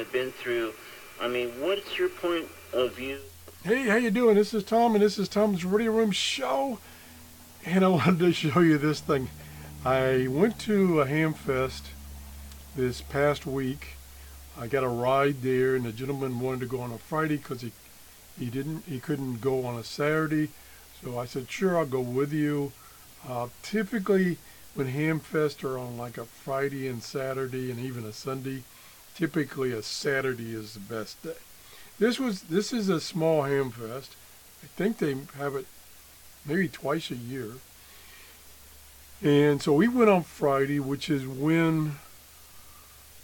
have been through. I mean, what's your point of view? Hey, how you doing? This is Tom, and this is Tom's Radio Room Show. And I wanted to show you this thing. I went to a Hamfest this past week. I got a ride there, and the gentleman wanted to go on a Friday because he couldn't go on a Saturday. So I said, sure, I'll go with you. Typically, when Hamfest are on like a Friday and Saturday, and even a Sunday, typically a Saturday is the best day. This is a small Hamfest. I think they have it maybe twice a year. And so we went on Friday, which is when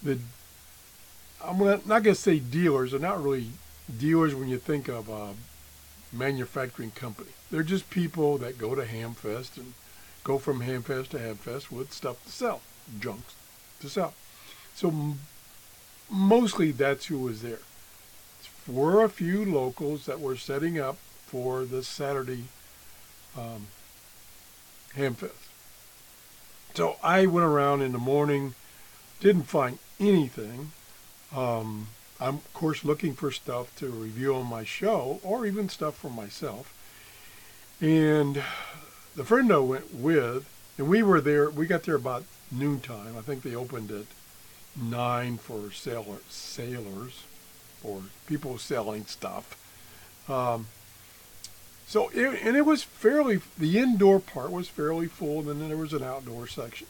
I'm not going to say dealers. They're not really dealers when you think of a manufacturing company. They're just people that go to Hamfest and go from Hamfest to Hamfest with stuff to sell, junk to sell. So mostly that's who was there. Were a few locals that were setting up for the Saturday Hamfest. So I went around in the morning, didn't find anything. I'm of course looking for stuff to review on my show, or even stuff for myself. And the friend I went with, and we got there about noontime. I think they opened at 9 for sailors, or people selling stuff. It was the indoor part was fairly full, and then there was an outdoor section.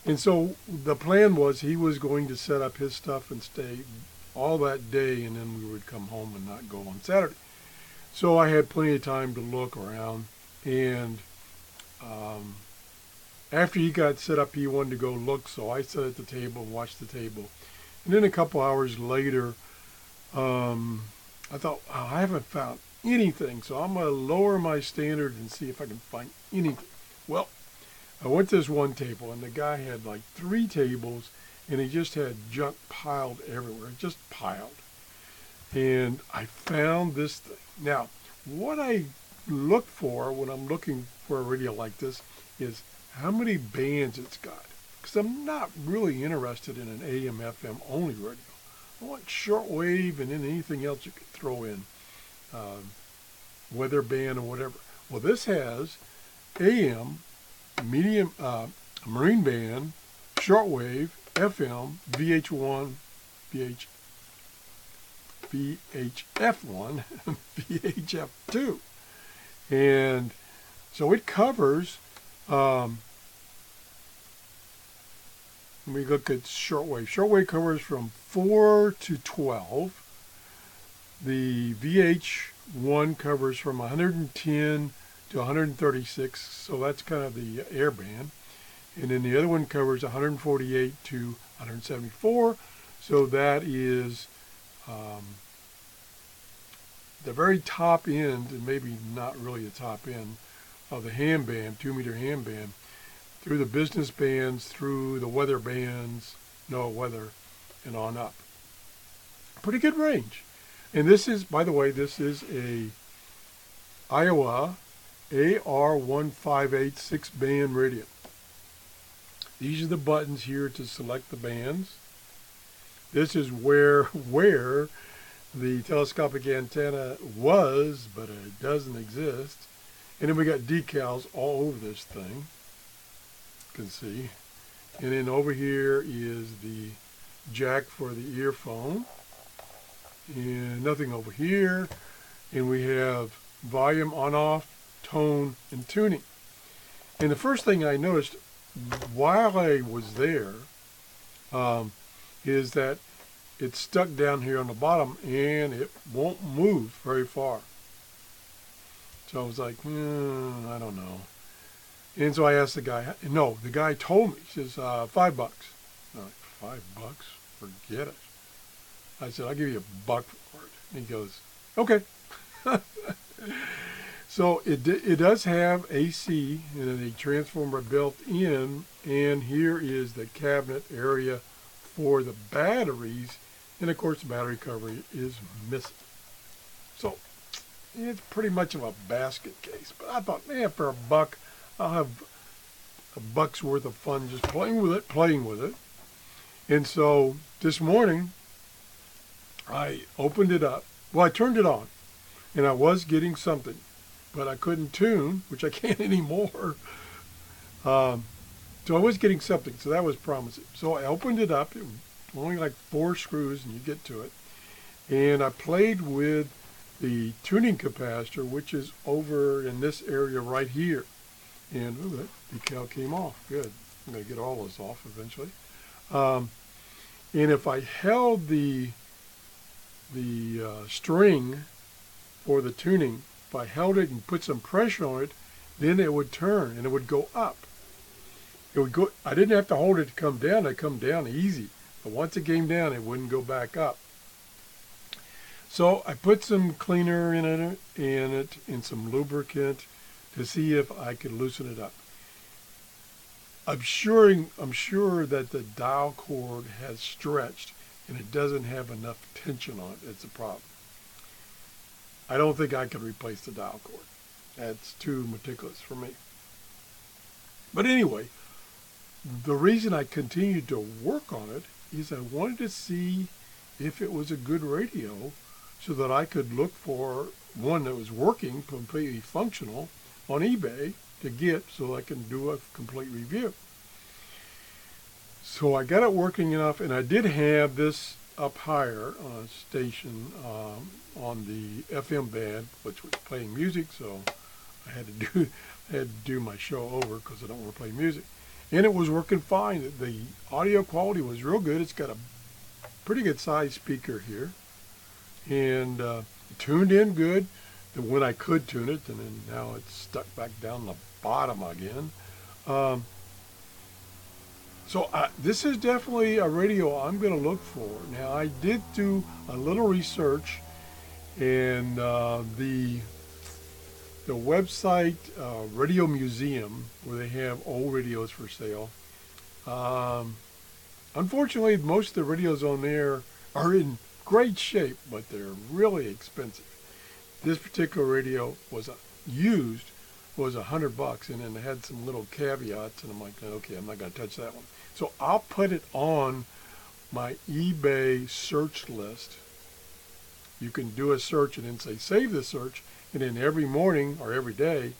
And so the plan was he was going to set up his stuff and stay all that day, and then we would come home and not go on Saturday. So I had plenty of time to look around, and after he got set up, he wanted to go look, so I sat at the table and watched the table. And then a couple hours later, I thought, oh, I haven't found anything, so I'm going to lower my standard and see if I can find anything. Well, I went to this one table, and the guy had like 3 tables, and he just had junk piled everywhere, just piled. And I found this thing. Now, what I look for when I'm looking for a radio like this is how many bands it's got. Because I'm not really interested in an AM, FM only radio. I want shortwave and then anything else you could throw in, weather band or whatever. Well, this has AM, medium, marine band, shortwave, FM, VH1, VHF1, VHF2. And so it covers, let me look at shortwave. Shortwave covers from 4 to 12. The VH1 covers from 110 to 136, so that's kind of the air band. And then the other one covers 148 to 174, so that is the very top end, and maybe not really the top end, of the ham band, 2-meter ham band, through the business bands, through the weather bands, no weather, and on up. Pretty good range. And this is, by the way, this is a Iowa AR158 6-band radio. These are the buttons here to select the bands. This is where the telescopic antenna was, but it doesn't exist. And then we got decals all over this thing. You can see. And then over here is the jack for the earphone. And nothing over here. And we have volume on off, tone, and tuning. And the first thing I noticed while I was there is that it's stuck down here on the bottom and it won't move very far. So I was like, I don't know. And so I asked the guy, no, the guy told me, he says, $5. I'm like, $5? Forget it. I said, I'll give you $1 for it. And he goes, okay. So it does have AC and a transformer built in, and here is the cabinet area for the batteries, and of course the battery cover is missing. So it's pretty much of a basket case, but I thought, man, for $1, I'll have $1 worth of fun just playing with it. And so this morning I opened it up. Well, I turned it on, and I was getting something, but I couldn't tune, which I can't anymore. Um, so I was getting something, so that was promising. So I opened it up. It was only like 4 screws, and you get to it. And I played with the tuning capacitor, which is over in this area right here. And ooh, that decal came off. Good. I'm going to get all this off eventually. Um, and if I held the string for the tuning, if I held it and put some pressure on it, then it would turn and it would go up. It would go. I didn't have to hold it to come down. It come down easy. But once it came down, it wouldn't go back up. So I put some cleaner in it and some lubricant to see if I could loosen it up. I'm sure that the dial cord has stretched and it doesn't have enough tension on it. It's a problem. I don't think I could replace the dial cord. That's too meticulous for me. But anyway, the reason I continued to work on it is I wanted to see if it was a good radio so that I could look for one that was working, completely functional, on eBay to get so I can do a complete review. So I got it working enough, and I did have this up higher on a station on the FM band, which was playing music, so I had to do my show over because I don't want to play music. And it was working fine. The audio quality was real good. It's got a pretty good size speaker here. And it tuned in good when I could tune it, and then now it's stuck back down the bottom again. So this is definitely a radio I'm going to look for. Now, I did do a little research, and the website Radio Museum, where they have old radios for sale. Unfortunately, most of the radios on there are in great shape, but they're really expensive. This particular radio was used was $100, and then it had some little caveats, and I'm like, okay, I'm not going to touch that one. So I'll put it on my eBay search list. You can do a search and then say save the search, and then every morning or every day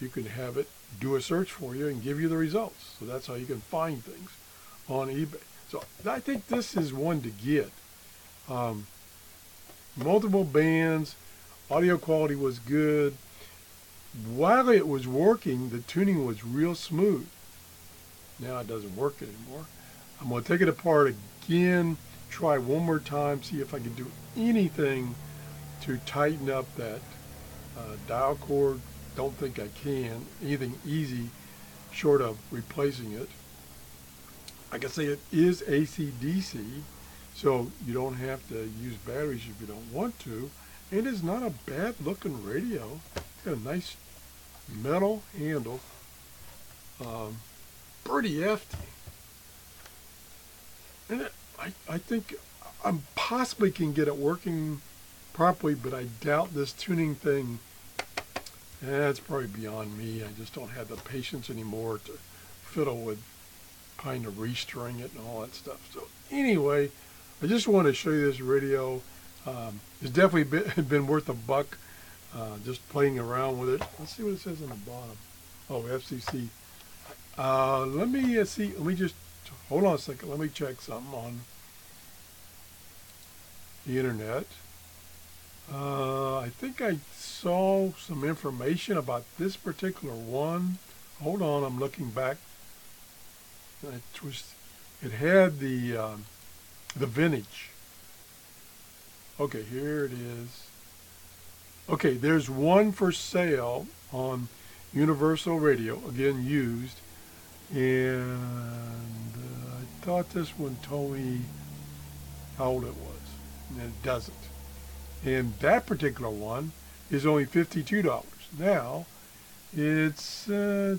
you can have it do a search for you and give you the results. So that's how you can find things on eBay. So I think this is one to get. Multiple bands, audio quality was good. While it was working, the tuning was real smooth. Now it doesn't work anymore. I'm going to take it apart again, try one more time, see if I can do anything to tighten up that dial cord. Don't think I can. Anything easy short of replacing it. Like I say, it is AC/DC, so you don't have to use batteries if you don't want to. And it's not a bad looking radio. It's got a nice metal handle. Pretty hefty. And I think I possibly can get it working properly, but I doubt this tuning thing. That's probably beyond me. I just don't have the patience anymore to fiddle with kind of restring it and all that stuff. So anyway, I just want to show you this radio. It's definitely been worth $1 just playing around with it. Let's see what it says on the bottom. Oh, FCC. Let me see. Let me just hold on a second. Let me check something on the internet. I think I saw some information about this particular one. Hold on, I'm looking back. It had the vintage. Okay, here it is. Okay, there's one for sale on Universal Radio, again used, and I thought this one told me how old it was, and it doesn't. And that particular one is only $52. Now, it's the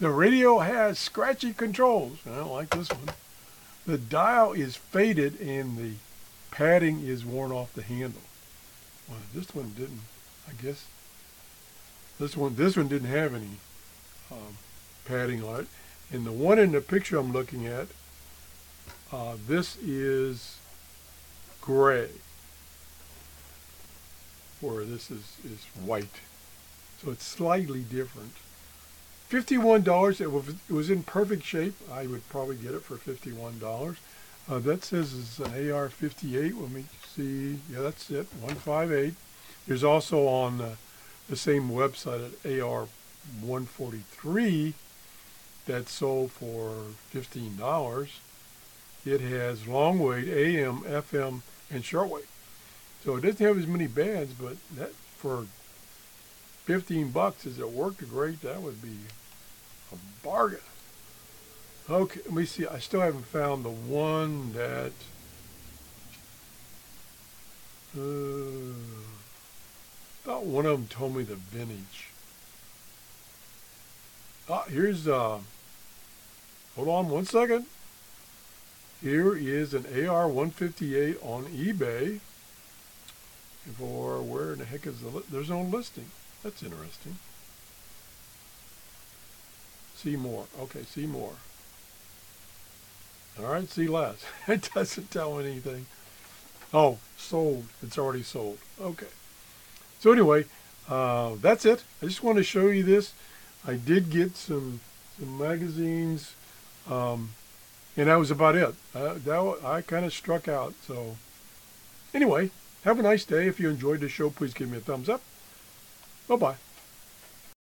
radio has scratchy controls. I don't like this one. The dial is faded and the padding is worn off the handle. Well, this one didn't. I guess this one didn't have any padding on it. And the one in the picture I'm looking at, this is gray, where this is white. So it's slightly different. $51. It was in perfect shape. I would probably get it for $51. That says it's an AR-58. Let me see. Yeah, that's it. 158. There's also on the same website at AR-143 that sold for $15. It has long weight, AM, FM, and short weight. So it doesn't have as many bands, but that for $15, is it worked great? That would be a bargain. Okay, let me see. I still haven't found the one that thought one of them told me the vintage. Here's hold on one second. Here is an AR-158 on eBay for, where in the heck is there's no listing. That's interesting. See more. Okay, see more. All right, see less. It doesn't tell anything. Oh, sold. It's already sold. Okay. So anyway, that's it. I just want to show you this. I did get some magazines, and that was about it. I kind of struck out. So anyway, have a nice day. If you enjoyed the show, please give me a thumbs up. Bye-bye.